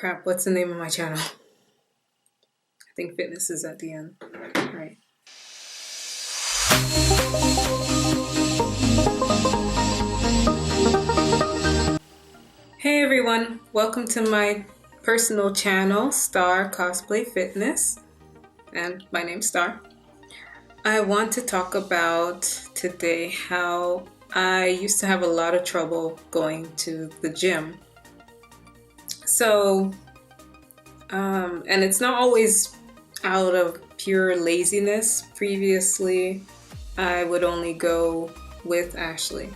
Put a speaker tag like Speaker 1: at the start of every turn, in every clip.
Speaker 1: Crap, what's the name of my channel? I think fitness is at the end. Right. Hey everyone, welcome to my personal channel, Star Cosplay Fitness. And my name's Star. I want to talk about today how I used to have a lot of trouble going to the gym. So, and it's not always out of pure laziness. Previously, I would only go with Ashley.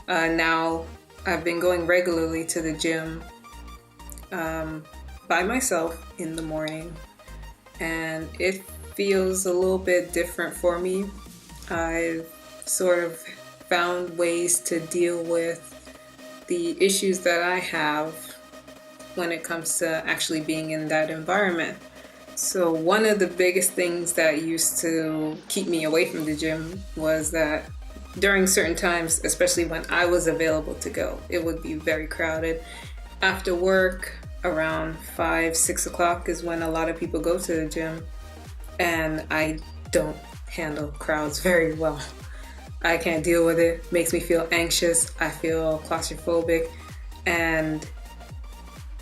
Speaker 1: Now, I've been going regularly to the gym by myself in the morning, and it feels a little bit different for me. I've sort of found ways to deal with the issues that I have when it comes to actually being in that environment. So one of the biggest things that used to keep me away from the gym was that during certain times, especially when I was available to go, it would be very crowded. After work, around 5-6 o'clock is when a lot of people go to the gym, and I don't handle crowds very well. I can't deal with it. It makes me feel anxious. I feel claustrophobic, and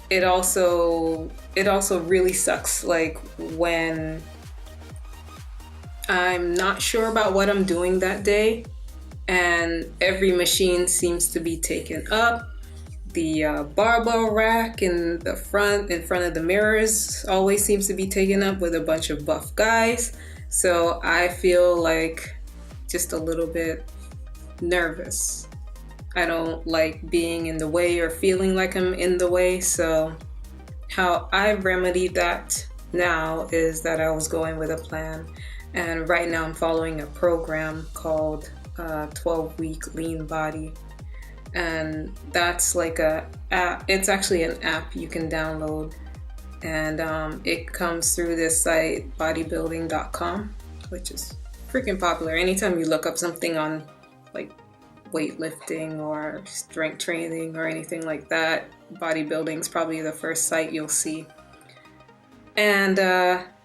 Speaker 1: it also really sucks, like when I'm not sure about what I'm doing that day and every machine seems to be taken up. The barbell rack in front of the mirrors always seems to be taken up with a bunch of buff guys. So I feel like just a little bit nervous. I don't like being in the way or feeling like I'm in the way. So how I remedied that now is that I was going with a plan. And right now I'm following a program called 12-week lean body. And that's like it's actually an app you can download. And it comes through this site, bodybuilding.com, which is freaking popular. Anytime you look up something on like weightlifting or strength training or anything like that, bodybuilding is probably the first site you'll see. And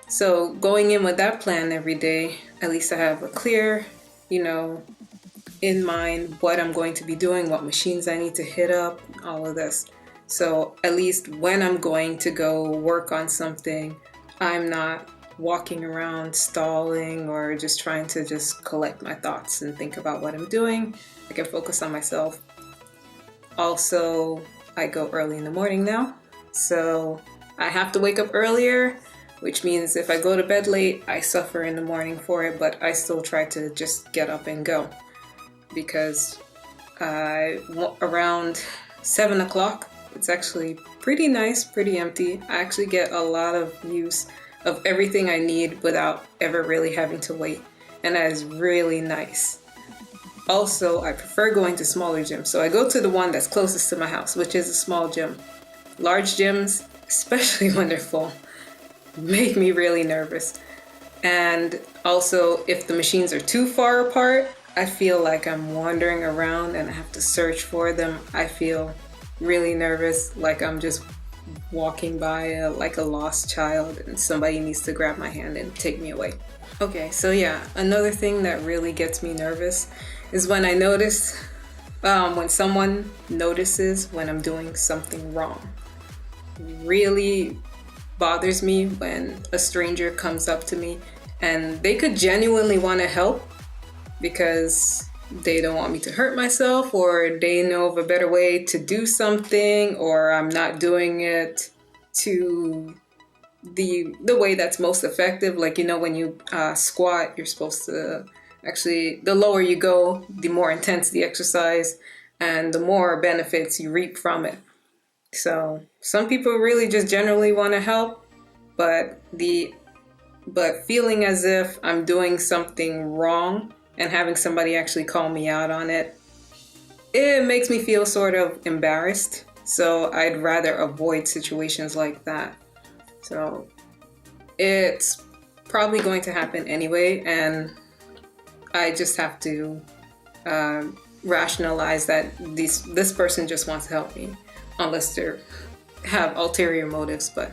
Speaker 1: so going in with that plan every day, at least I have a clear, in mind what I'm going to be doing, what machines I need to hit up, all of this. So at least when I'm going to go work on something, I'm not walking around stalling or just trying to just collect my thoughts and think about what I'm doing. I can focus on myself. Also, I go early in the morning now, so I have to wake up earlier, which means if I go to bed late, I suffer in the morning for it, but I still try to just get up and go, because around 7 o'clock, it's actually pretty nice, pretty empty. I actually get a lot of use of everything I need without ever really having to wait, and that is really nice. Also, I prefer going to smaller gyms, so I go to the one that's closest to my house, which is a small gym. Large gyms, especially when they're full, make me really nervous. And also, if the machines are too far apart, I feel like I'm wandering around and I have to search for them. I feel really nervous, like I'm just walking by like a lost child and somebody needs to grab my hand and take me away. Okay, so yeah, another thing that really gets me nervous is when I notice, when someone notices when I'm doing something wrong. It really bothers me when a stranger comes up to me and they could genuinely want to help because they don't want me to hurt myself, or they know of a better way to do something, or I'm not doing it to the way that's most effective. Like, when you squat, you're supposed to actually, the lower you go, the more intense the exercise and the more benefits you reap from it. So some people really just generally want to help, but feeling as if I'm doing something wrong and having somebody actually call me out on it, it makes me feel sort of embarrassed. So I'd rather avoid situations like that. So it's probably going to happen anyway, and I just have to rationalize that this person just wants to help me, unless they're have ulterior motives, but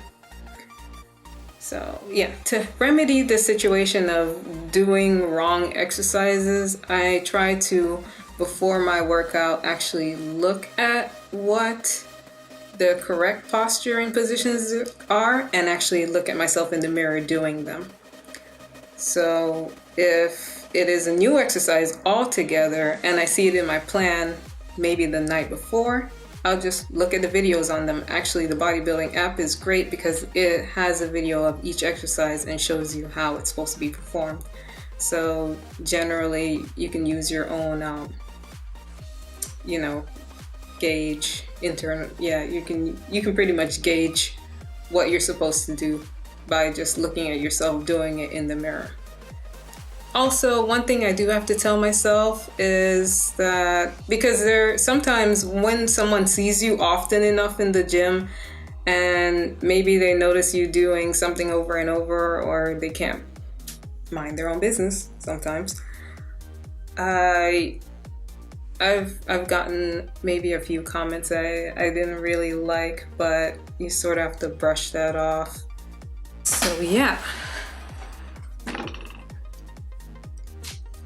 Speaker 1: so yeah, to remedy the situation of doing wrong exercises, I try to, before my workout, actually look at what the correct posture and positions are and actually look at myself in the mirror doing them. So if it is a new exercise altogether and I see it in my plan maybe the night before, I'll just look at the videos on them. Actually, the bodybuilding app is great because it has a video of each exercise and shows you how it's supposed to be performed. So generally you can use your own gauge internal. Yeah, you can pretty much gauge what you're supposed to do by just looking at yourself doing it in the mirror. Also, one thing I do have to tell myself is that because sometimes when someone sees you often enough in the gym and maybe they notice you doing something over and over, or they can't mind their own business sometimes, I've gotten maybe a few comments I didn't really like, but you sort of have to brush that off. So yeah.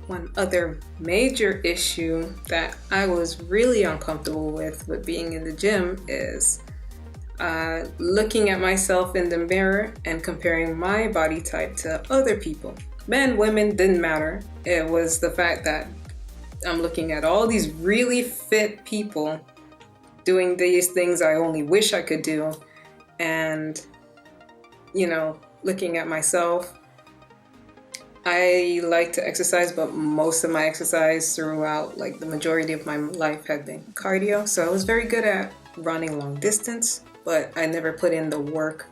Speaker 1: One other major issue that I was really uncomfortable with being in the gym is looking at myself in the mirror and comparing my body type to other people. Men, women, didn't matter. It was the fact that I'm looking at all these really fit people doing these things I only wish I could do, and looking at myself. I like to exercise, but most of my exercise throughout, like the majority of my life, had been cardio. So I was very good at running long distance, but I never put in the work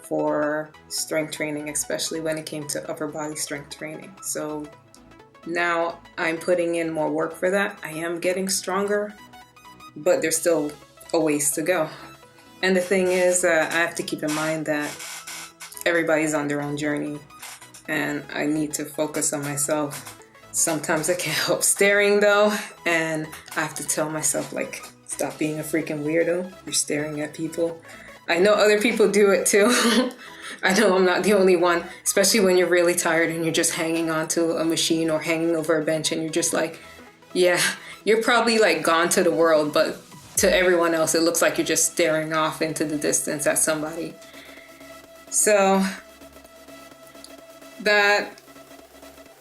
Speaker 1: for strength training, especially when it came to upper body strength training. So now I'm putting in more work for that. I am getting stronger, but there's still a ways to go. And the thing is, I have to keep in mind that everybody's on their own journey, and I need to focus on myself. Sometimes I can't help staring though, and I have to tell myself, like, stop being a freaking weirdo. You're staring at people. I know other people do it too. I know I'm not the only one, especially when you're really tired and you're just hanging onto a machine or hanging over a bench and you're just like, yeah, you're probably like gone to the world, but to everyone else it looks like you're just staring off into the distance at somebody. So that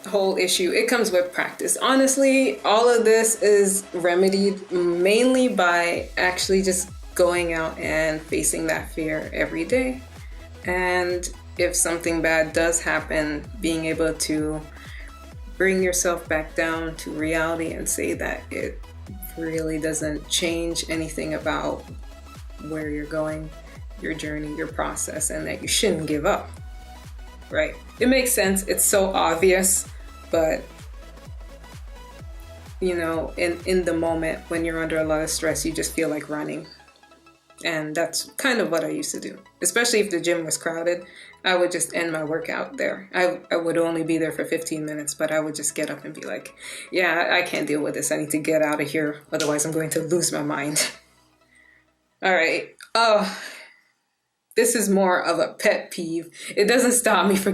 Speaker 1: whole issue, it comes with practice. Honestly, all of this is remedied mainly by actually just going out and facing that fear every day. And if something bad does happen, being able to bring yourself back down to reality and say that it really doesn't change anything about where you're going, your journey, your process, and that you shouldn't give up. Right? It makes sense. It's so obvious, but in the moment when you're under a lot of stress, you just feel like running. And that's kind of what I used to do. Especially if the gym was crowded, I would just end my workout there. I would only be there for 15 minutes, but I would just get up and be like, yeah, I can't deal with this. I need to get out of here. Otherwise, I'm going to lose my mind. All right. This is more of a pet peeve. It doesn't stop me for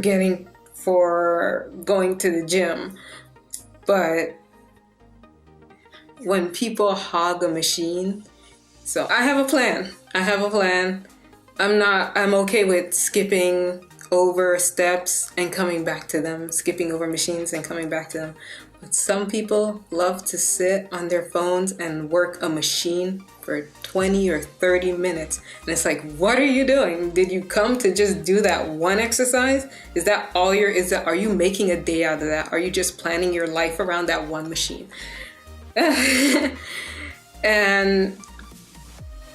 Speaker 1: going to the gym, but when people hog a machine, so I have a plan. I'm okay with skipping over steps and coming back to them, skipping over machines and coming back to them. But some people love to sit on their phones and work a machine for 20 or 30 minutes. And it's like, what are you doing? Did you come to just do that one exercise? Is that all are you making a day out of that? Are you just planning your life around that one machine? And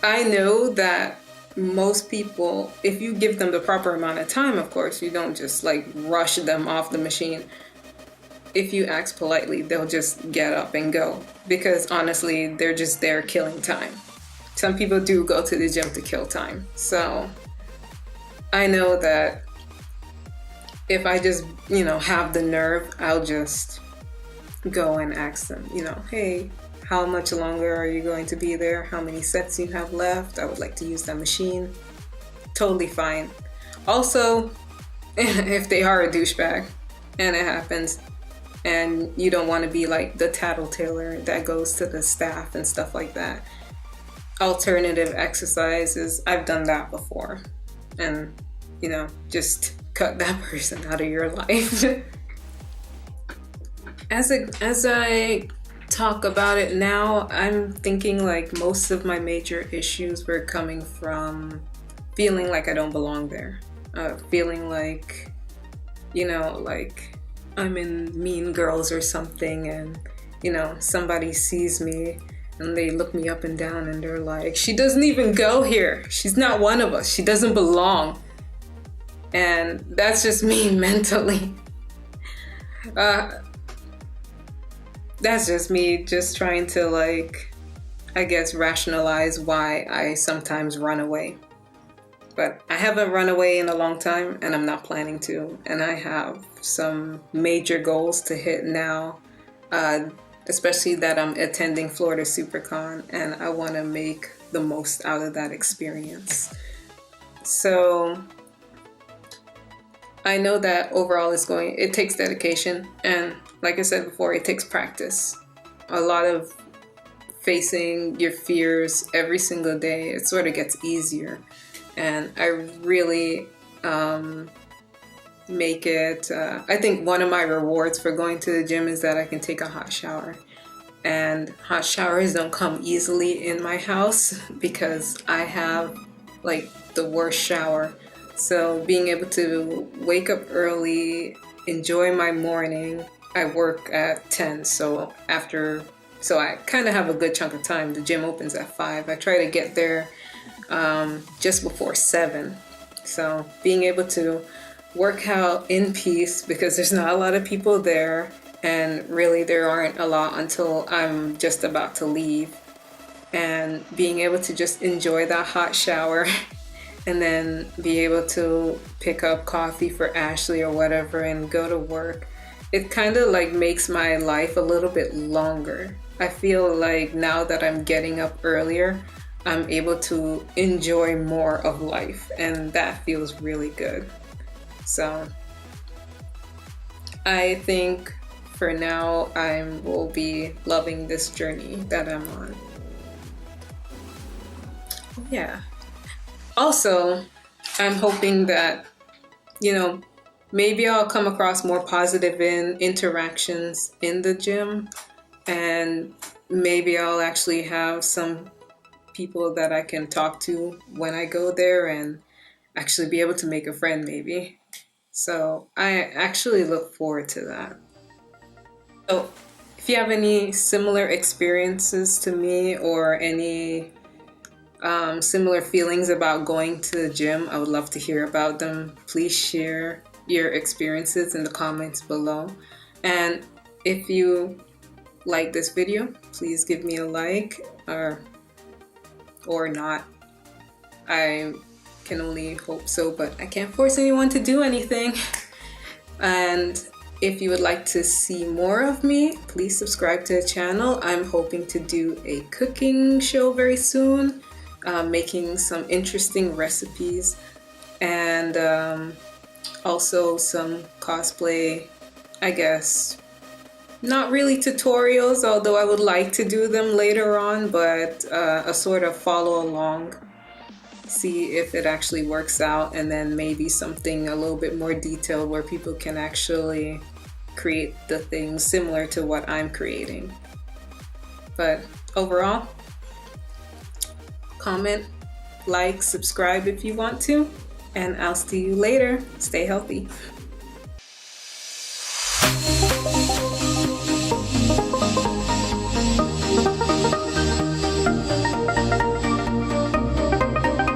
Speaker 1: I know that most people, if you give them the proper amount of time, of course, you don't just like rush them off the machine. If you ask politely, they'll just get up and go, because honestly, they're just there killing time. Some people do go to the gym to kill time. So I know that if I just, have the nerve, I'll just go and ask them, hey, how much longer are you going to be there, how many sets you have left. I would like to use that machine. Totally fine. Also, if they are a douchebag and it happens, and you don't want to be like the tattletailer that goes to the staff and stuff like that, alternative exercises, I've done that before. And, you know, just cut that person out of your life. As I talk about it now, I'm thinking like most of my major issues were coming from feeling like I don't belong there. Feeling like, you know, like I'm in Mean Girls or something, and, you know, somebody sees me and they look me up and down and they're like, she doesn't even go here. She's not one of us. She doesn't belong. And that's just me mentally. That's just me just trying to, like, I guess, rationalize why I sometimes run away. But I haven't run away in a long time, and I'm not planning to. And I have some major goals to hit now, especially that I'm attending Florida SuperCon, and I want to make the most out of that experience. So I know that overall it takes dedication, and like I said before, it takes practice. A lot of facing your fears every single day. It sort of gets easier. And I really make it, I think one of my rewards for going to the gym is that I can take a hot shower. And hot showers don't come easily in my house because I have like the worst shower. So being able to wake up early, enjoy my morning. I work at 10, so I kind of have a good chunk of time. The gym opens at 5. I try to get there just before 7. So being able to work out in peace, because there's not a lot of people there, and really there aren't a lot until I'm just about to leave. And being able to just enjoy that hot shower and then be able to pick up coffee for Ashley or whatever and go to work. It kind of like makes my life a little bit longer. I feel like now that I'm getting up earlier, I'm able to enjoy more of life, and that feels really good. So I think for now I will be loving this journey that I'm on. Yeah. Also, I'm hoping that, you know, maybe I'll come across more positive interactions in the gym, and maybe I'll actually have some people that I can talk to when I go there and actually be able to make a friend maybe. So I actually look forward to that. So if you have any similar experiences to me or any similar feelings about going to the gym, I would love to hear about them. Please share your experiences in the comments below. And if you like this video, please give me a like or not. I can only hope so, but I can't force anyone to do anything. And if you would like to see more of me, please subscribe to the channel. I'm hoping to do a cooking show very soon, making some interesting recipes, and also some cosplay, I guess. Not really tutorials, although I would like to do them later on, but a sort of follow along, see if it actually works out, and then maybe something a little bit more detailed where people can actually create the things similar to what I'm creating. But overall, comment, like, subscribe if you want to, and I'll see you later. Stay healthy.